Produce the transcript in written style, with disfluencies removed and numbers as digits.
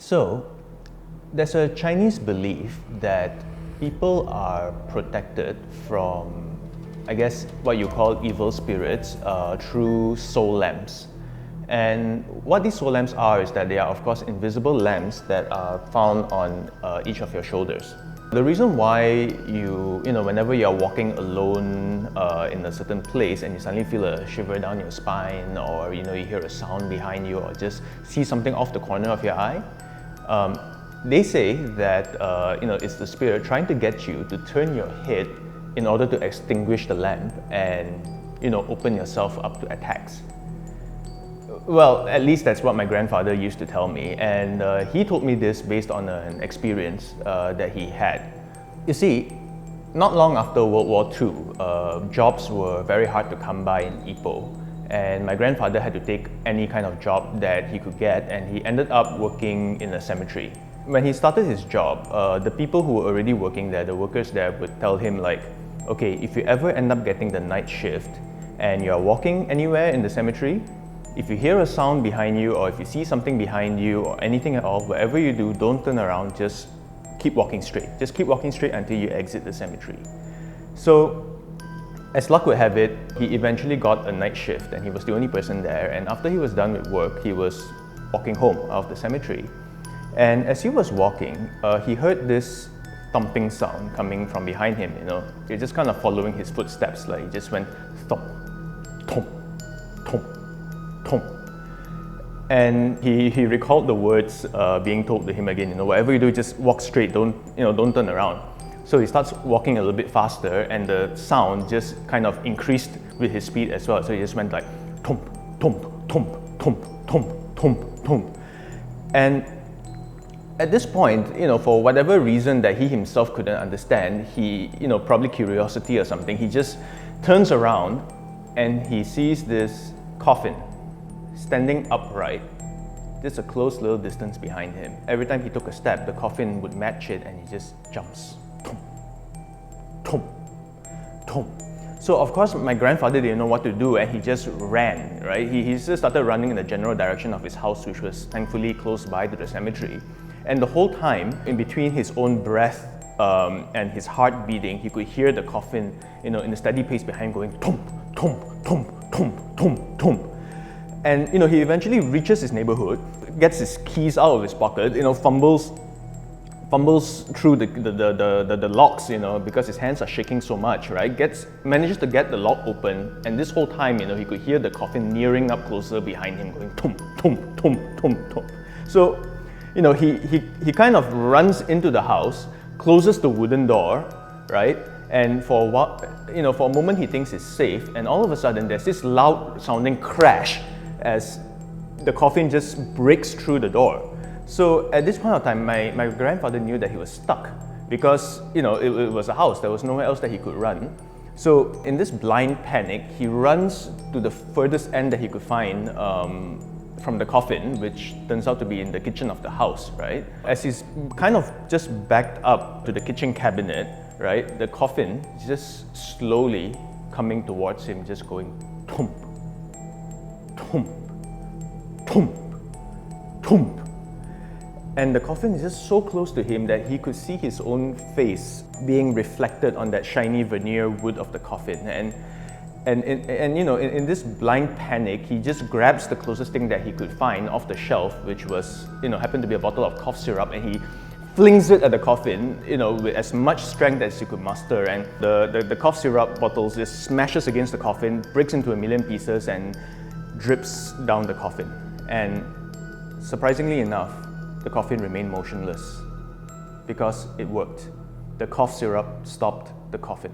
So, there's a Chinese belief that people are protected from, I guess, what you call evil spirits through soul lamps. And what these soul lamps are is that they are, of course, invisible lamps that are found on each of your shoulders. The reason why whenever you're walking alone in a certain place and you suddenly feel a shiver down your spine, or you hear a sound behind you, or just see something off the corner of your eye, they say that it's the spirit trying to get you to turn your head in order to extinguish the lamp and open yourself up to attacks. Well, at least that's what my grandfather used to tell me, and he told me this based on an experience that he had. You see, not long after World War II, jobs were very hard to come by in Ipoh, and my grandfather had to take any kind of job that he could get, and he ended up working in a cemetery. When he started his job, the people who were already working there, the workers there, would tell him like, okay, if you ever end up getting the night shift and you're walking anywhere in the cemetery, if you hear a sound behind you, or if you see something behind you, or anything at all, whatever you do, don't turn around, just keep walking straight. Just keep walking straight until you exit the cemetery. So, as luck would have it, he eventually got a night shift and he was the only person there, and after he was done with work, he was walking home out of the cemetery. And as he was walking, he heard this thumping sound coming from behind him, You're just kind of following his footsteps, like he just went thump, thump, thump, thump. And he recalled the words being told to him again, whatever you do, just walk straight, don't turn around. So he starts walking a little bit faster, and the sound just kind of increased with his speed as well. So he just went like thump, thump, thump, thump, thump, thump, thump. And at this point, for whatever reason that he himself couldn't understand, he, probably curiosity or something, he just turns around and he sees this coffin standing upright, just a close little distance behind him. Every time he took a step, the coffin would match it and he just jumps. Thump, thump, thump. So of course my grandfather didn't know what to do, and he just ran, right? He just started running in the general direction of his house, which was thankfully close by to the cemetery. And the whole time, in between his own breath and his heart beating, he could hear the coffin, in a steady pace behind going thump, thump, thump, thump, thump, thump. And he eventually reaches his neighborhood, gets his keys out of his pocket, fumbles through the locks, because his hands are shaking so much, right? Manages to get the lock open, and this whole time, he could hear the coffin nearing up closer behind him, going thump, thump, thump, thump, thump. So, he kind of runs into the house, closes the wooden door, right? And for a while, for a moment he thinks it's safe, and all of a sudden there's this loud sounding crash as the coffin just breaks through the door. So at this point of time, my grandfather knew that he was stuck because it was a house, there was nowhere else that he could run. So in this blind panic, he runs to the furthest end that he could find from the coffin, which turns out to be in the kitchen of the house, right? As he's kind of just backed up to the kitchen cabinet, right, the coffin is just slowly coming towards him, just going thump, thump, thump, thump. And the coffin is just so close to him that he could see his own face being reflected on that shiny veneer wood of the coffin. And in this blind panic, he just grabs the closest thing that he could find off the shelf, which was, happened to be a bottle of cough syrup, and he flings it at the coffin, with as much strength as he could muster. And the cough syrup bottle just smashes against the coffin, breaks into a million pieces, and drips down the coffin. And surprisingly enough, the coffin remained motionless because it worked. The cough syrup stopped the coffin.